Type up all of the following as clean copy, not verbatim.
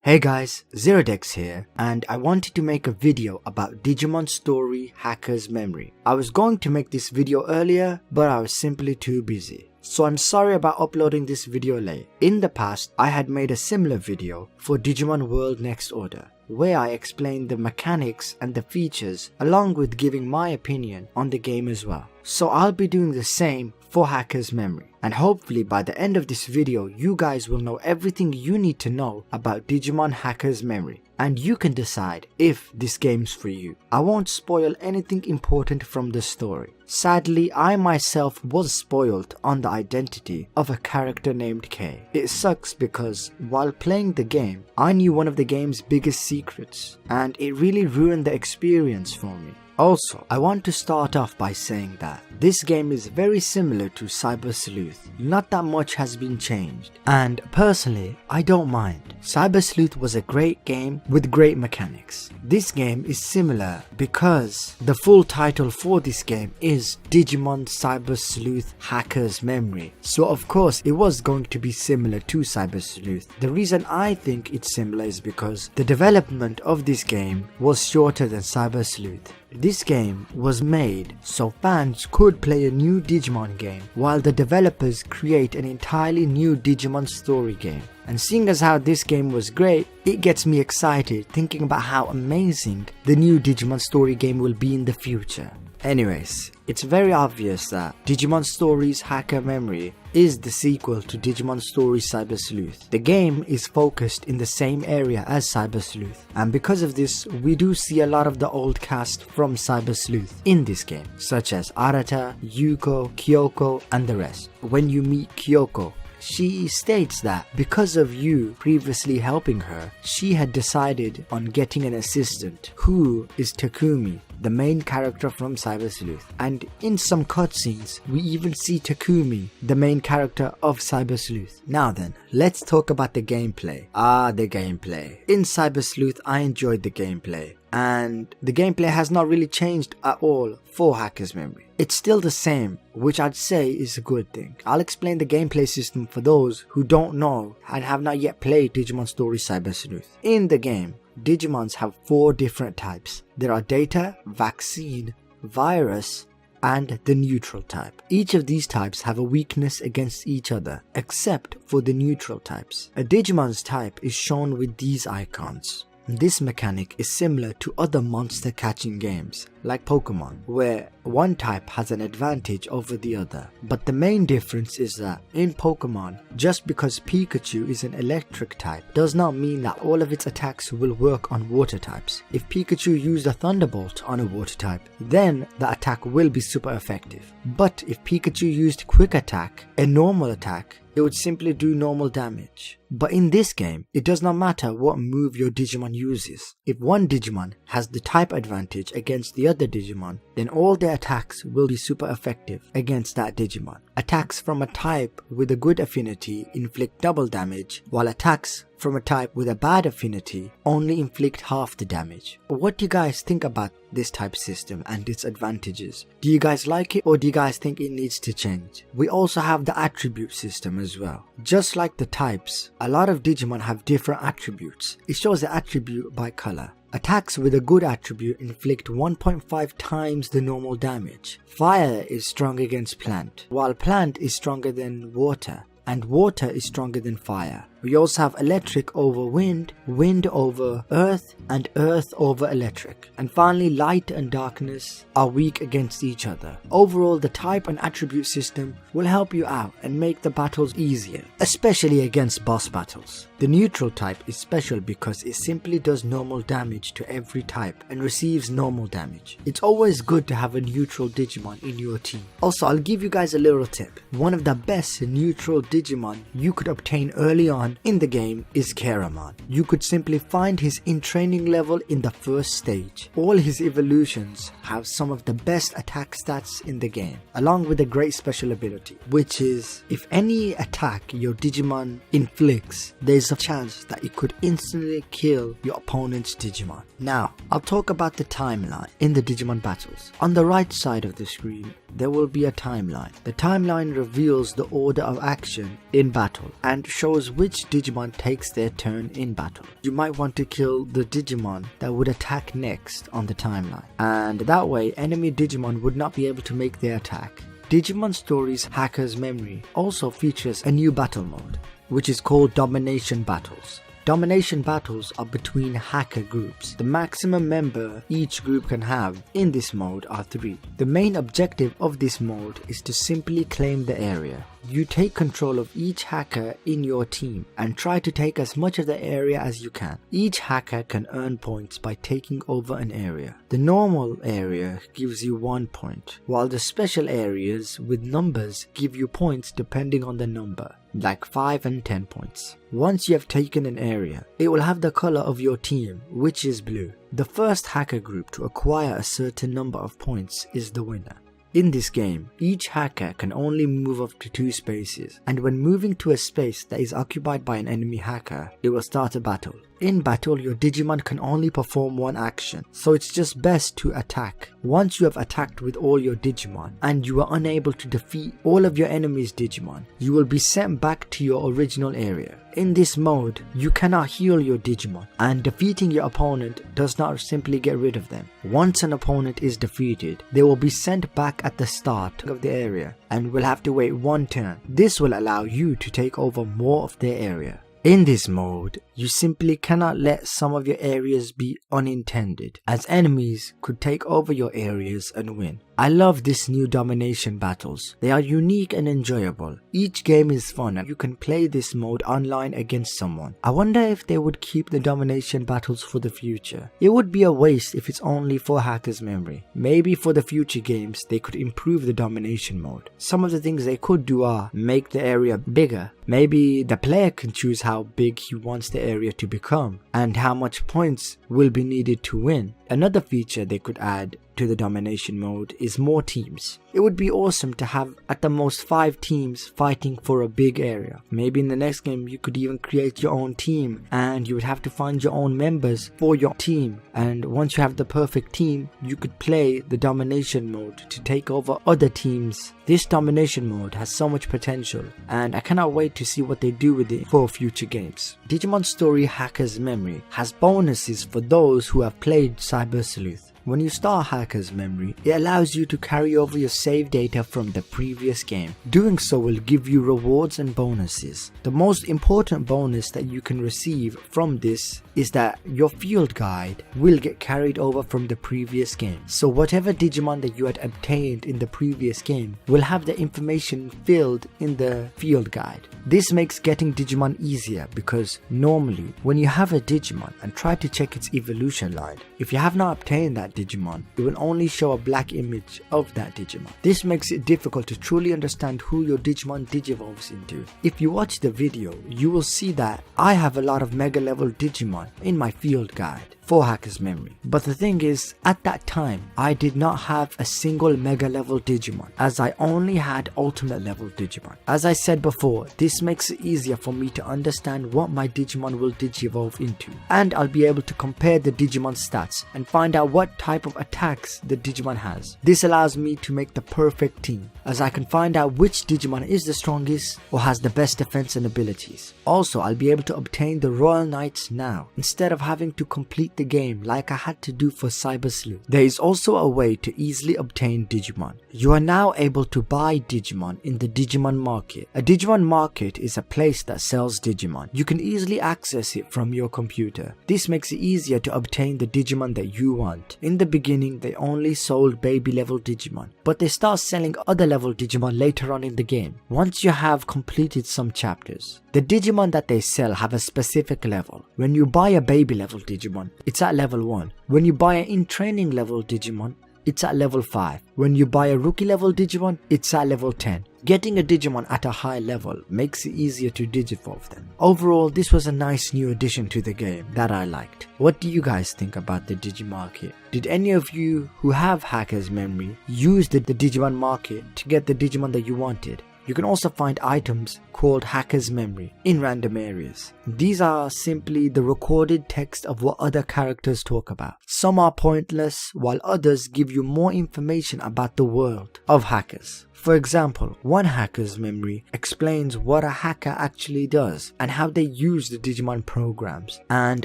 Hey guys, ZeroDex here, and I wanted to make a video about Digimon Story Hacker's Memory. I was going to make this video earlier, but I was simply too busy. So I'm sorry about uploading this video late. In the past, I had made a similar video for Digimon World Next Order, where I explained the mechanics and the features along with giving my opinion on the game as well. So I'll be doing the same for Hacker's Memory. And hopefully by the end of this video, you guys will know everything you need to know about Digimon Hacker's Memory, and you can decide if this game's for you. I won't spoil anything important from the story. Sadly, I myself was spoiled on the identity of a character named K. It sucks because while playing the game, I knew one of the game's biggest secrets, and it really ruined the experience for me. Also, I want to start off by saying that this game is very similar to Cyber Sleuth. Not that much has been changed, and personally, I don't mind. Cyber Sleuth was a great game with great mechanics. This game is similar because the full title for this game is Digimon Cyber Sleuth Hacker's Memory. So of course, it was going to be similar to Cyber Sleuth. The reason I think it's similar is because the development of this game was shorter than Cyber Sleuth. This game was made so fans could play a new Digimon game while the developers create an entirely new Digimon story game. And seeing as how this game was great, it gets me excited thinking about how amazing the new Digimon story game will be in the future. Anyways, it's very obvious that Digimon Stories Hacker Memory is the sequel to Digimon Stories Cyber Sleuth. The game is focused in the same area as Cyber Sleuth, and because of this, we do see a lot of the old cast from Cyber Sleuth in this game, such as Arata, Yuko, Kyoko, and the rest. When you meet Kyoko, she states that because of you previously helping her, she had decided on getting an assistant, who is Takumi, the main character from Cyber Sleuth. And in some cutscenes, we even see Takumi, the main character of Cyber Sleuth. Now then, let's talk about the gameplay. The gameplay. In Cyber Sleuth, I enjoyed the gameplay, and the gameplay has not really changed at all for Hacker's Memory. It's still the same, which I'd say is a good thing. I'll explain the gameplay system for those who don't know and have not yet played Digimon Story Cyber Sleuth. In the game, Digimons have 4 different types. There are Data, Vaccine, Virus, and the neutral type. Each of these types have a weakness against each other, except for the neutral types. A Digimon's type is shown with these icons. This mechanic is similar to other monster catching games, like Pokemon, where one type has an advantage over the other. But the main difference is that in Pokemon, just because Pikachu is an electric type does not mean that all of its attacks will work on water types. If Pikachu used a Thunderbolt on a water type, then the attack will be super effective. But if Pikachu used Quick Attack, a normal attack, it would simply do normal damage. But in this game, it does not matter what move your Digimon uses. If one Digimon has the type advantage against the other Digimon, then all their attacks will be super effective against that Digimon. Attacks from a type with a good affinity inflict double damage, while attacks from a type with a bad affinity only inflict half the damage. What do you guys think about this type system and its advantages? Do you guys like it, or do you guys think it needs to change? We also have the attribute system as well. Just like the types, a lot of Digimon have different attributes. It shows the attribute by color. Attacks with a good attribute inflict 1.5 times the normal damage. Fire is strong against plant, while plant is stronger than water, and water is stronger than fire. We also have electric over wind, wind over earth, and earth over electric. And finally, light and darkness are weak against each other. Overall, the type and attribute system will help you out and make the battles easier, especially against boss battles. The neutral type is special because it simply does normal damage to every type and receives normal damage. It's always good to have a neutral Digimon in your team. Also, I'll give you guys a little tip. One of the best neutral Digimon you could obtain early on in the game is Keramon. You could simply find his in training level in the first stage. All his evolutions have some of the best attack stats in the game, along with a great special ability, which is if any attack your Digimon inflicts, there's a chance that it could instantly kill your opponent's Digimon. Now, I'll talk about the timeline in the Digimon battles. On the right side of the screen, there will be a timeline. The timeline reveals the order of action in battle and shows which each Digimon takes their turn in battle. You might want to kill the Digimon that would attack next on the timeline, and that way enemy Digimon would not be able to make their attack. Digimon Stories Hacker's Memory also features a new battle mode, which is called Domination Battles. Domination battles are between hacker groups. The maximum member each group can have in this mode are 3. The main objective of this mode is to simply claim the area. You take control of each hacker in your team and try to take as much of the area as you can. Each hacker can earn points by taking over an area. The normal area gives you 1 point, while the special areas with numbers give you points depending on the number, like 5 and 10 points. Once you have taken an area, it will have the color of your team, which is blue. The first hacker group to acquire a certain number of points is the winner. In this game, each hacker can only move up to 2 spaces, and when moving to a space that is occupied by an enemy hacker, it will start a battle. In battle, your Digimon can only perform 1 action, so it's just best to attack. Once you have attacked with all your Digimon, and you are unable to defeat all of your enemy's Digimon, you will be sent back to your original area. In this mode, you cannot heal your Digimon, and defeating your opponent does not simply get rid of them. Once an opponent is defeated, they will be sent back at the start of the area, and will have to wait 1 turn. This will allow you to take over more of their area. In this mode, you simply cannot let some of your areas be unintended, as enemies could take over your areas and win. I love this new domination battles. They are unique and enjoyable. Each game is fun and you can play this mode online against someone. I wonder if they would keep the domination battles for the future. It would be a waste if it's only for Hacker's Memory. Maybe for the future games they could improve the domination mode. Some of the things they could do are make the area bigger. Maybe the player can choose how big he wants the area to become and how much points will be needed to win. Another feature they could add to the domination mode is more teams. It would be awesome to have at the most 5 teams fighting for a big area. Maybe in the next game you could even create your own team and you would have to find your own members for your team, and once you have the perfect team you could play the domination mode to take over other teams. This domination mode has so much potential and I cannot wait to see what they do with it for future games. Digimon Story Hacker's Memory has bonuses for those who have played Cyber Sleuth. When you start Hacker's Memory, it allows you to carry over your save data from the previous game. Doing so will give you rewards and bonuses. The most important bonus that you can receive from this is that your field guide will get carried over from the previous game. So whatever Digimon that you had obtained in the previous game will have the information filled in the field guide. This makes getting Digimon easier because normally when you have a Digimon and try to check its evolution line, if you have not obtained that Digimon, it will only show a black image of that Digimon. This makes it difficult to truly understand who your Digimon digivolves into. If you watch the video, you will see that I have a lot of mega level Digimon in my field guide for Hacker's Memory. But the thing is, at that time, I did not have a single mega level Digimon, as I only had ultimate level Digimon. As I said before, this makes it easier for me to understand what my Digimon will digivolve into, and I'll be able to compare the Digimon stats and find out what type of attacks the Digimon has. This allows me to make the perfect team, as I can find out which Digimon is the strongest or has the best defense and abilities. Also, I'll be able to obtain the Royal Knights now, instead of having to complete the game like I had to do for Cyber Sleuth. There is also a way to easily obtain Digimon. You are now able to buy Digimon in the Digimon market. A Digimon market is a place that sells Digimon. You can easily access it from your computer. This makes it easier to obtain the Digimon that you want. In the beginning, they only sold baby level Digimon, but they start selling other level Digimon later on in the game. Once you have completed some chapters, the Digimon that they sell have a specific level. When you buy a baby level Digimon, it's at level 1. When you buy an in training level Digimon, it's at level 5. When you buy a rookie level Digimon, it's at level 10. Getting a Digimon at a high level makes it easier to digivolve them. Overall, this was a nice new addition to the game that I liked. What do you guys think about the Digimarket? Did any of you who have Hacker's Memory use the Digimon market to get the Digimon that you wanted? You can also find items called Hacker's Memory in random areas. These are simply the recorded text of what other characters talk about. Some are pointless, while others give you more information about the world of hackers. For example, one hacker's memory explains what a hacker actually does and how they use the Digimon programs, and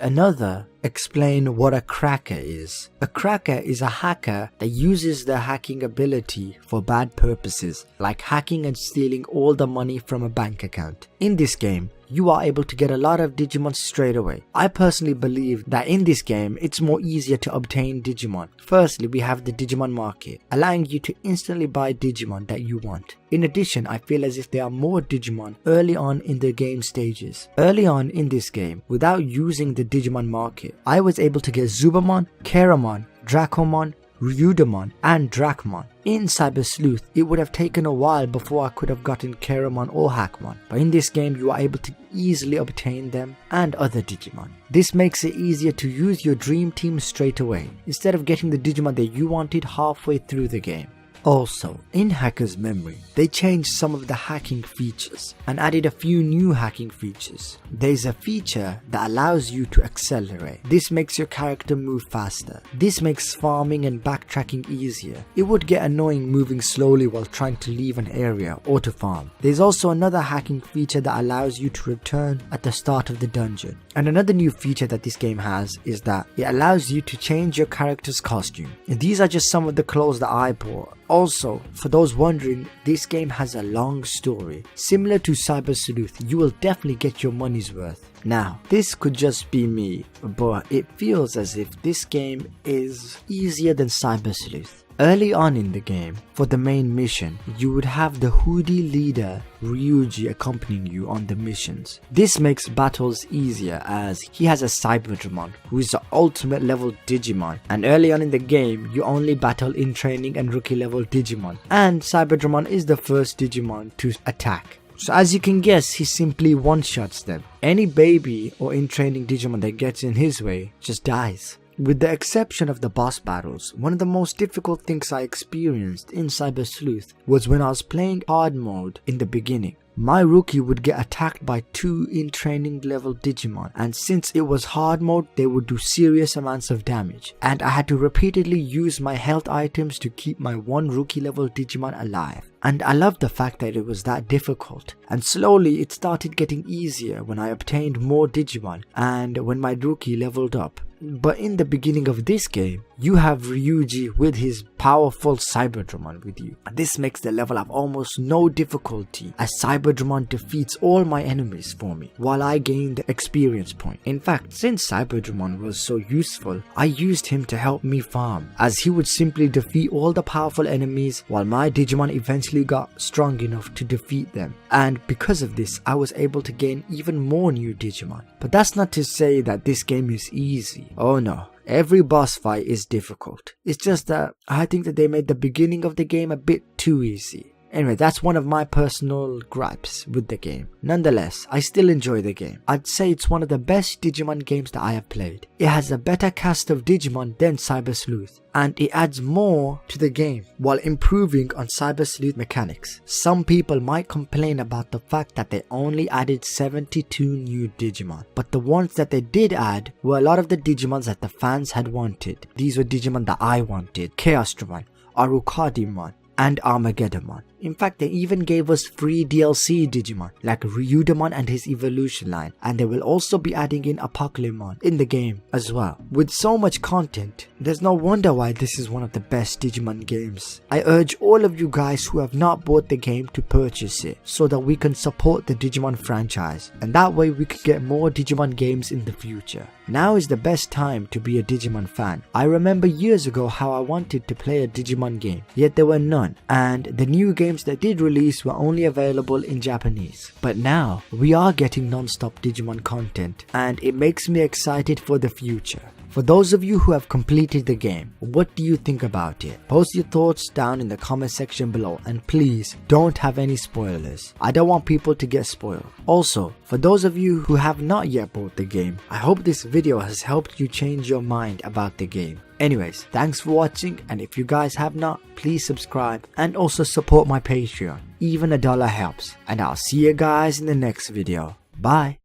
another explain what a cracker is. A cracker is a hacker that uses their hacking ability for bad purposes, like hacking and stealing all the money from a bank account. In this game, you are able to get a lot of Digimon straight away. I personally believe that in this game, it's more easier to obtain Digimon. Firstly, we have the Digimon market, allowing you to instantly buy Digimon that you want. In addition, I feel as if there are more Digimon early on in the game stages. Early on in this game, without using the Digimon market, I was able to get Zubamon, Keramon, Dracomon, Ryudamon and Dracmon. In Cyber Sleuth, it would have taken a while before I could have gotten Keramon or Hackmon, but in this game you are able to easily obtain them and other Digimon. This makes it easier to use your dream team straight away, instead of getting the Digimon that you wanted halfway through the game. Also, in Hacker's Memory, they changed some of the hacking features and added a few new hacking features. There's a feature that allows you to accelerate. This makes your character move faster. This makes farming and backtracking easier. It would get annoying moving slowly while trying to leave an area or to farm. There's also another hacking feature that allows you to return at the start of the dungeon. And another new feature that this game has is that it allows you to change your character's costume. And these are just some of the clothes that I bought. Also, for those wondering, this game has a long story. Similar to Cyber Sleuth, you will definitely get your money's worth. Now, this could just be me, but it feels as if this game is easier than Cyber Sleuth. Early on in the game, for the main mission, you would have the hoodie leader Ryuji accompanying you on the missions. This makes battles easier as he has a Cyberdramon who is the ultimate level Digimon, and early on in the game you only battle in training and rookie level Digimon, and Cyberdramon is the first Digimon to attack. So as you can guess, he simply one-shots them. Any baby or in training Digimon that gets in his way just dies. With the exception of the boss battles, one of the most difficult things I experienced in Cyber Sleuth was when I was playing hard mode in the beginning. My rookie would get attacked by 2 in training level Digimon, and since it was hard mode, they would do serious amounts of damage, and I had to repeatedly use my health items to keep my 1 rookie level Digimon alive. And I loved the fact that it was that difficult, and slowly it started getting easier when I obtained more Digimon and when my rookie leveled up. But in the beginning of this game, you have Ryuji with his powerful Cyberdramon with you. And this makes the level have almost no difficulty, as Cyberdramon defeats all my enemies for me, while I gain the experience point. In fact, since Cyberdramon was so useful, I used him to help me farm, as he would simply defeat all the powerful enemies while my Digimon eventually got strong enough to defeat them. And because of this, I was able to gain even more new Digimon. But that's not to say that this game is easy. Oh no, every boss fight is difficult. It's just that I think that they made the beginning of the game a bit too easy. Anyway, that's one of my personal gripes with the game. Nonetheless, I still enjoy the game. I'd say it's one of the best Digimon games that I have played. It has a better cast of Digimon than Cyber Sleuth, and it adds more to the game while improving on Cyber Sleuth mechanics. Some people might complain about the fact that they only added 72 new Digimon, but the ones that they did add were a lot of the Digimons that the fans had wanted. These were Digimon that I wanted: Chaosdramon, Arucardimon, and Armageddonmon. In fact, they even gave us free DLC Digimon like Ryudamon and his evolution line, and they will also be adding in Apocalypmon in the game as well. With so much content, there's no wonder why this is one of the best Digimon games. I urge all of you guys who have not bought the game to purchase it so that we can support the Digimon franchise, and that way we could get more Digimon games in the future. Now is the best time to be a Digimon fan. I remember years ago how I wanted to play a Digimon game, yet there were none, and the new games that did release were only available in Japanese. But now, we are getting non-stop Digimon content, and it makes me excited for the future. For those of you who have completed the game, what do you think about it? Post your thoughts down in the comment section below, and please don't have any spoilers. I don't want people to get spoiled. Also, for those of you who have not yet bought the game, I hope this video has helped you change your mind about the game. Anyways, thanks for watching, and if you guys have not, please subscribe and also support my Patreon. Even $1 helps, and I'll see you guys in the next video. Bye.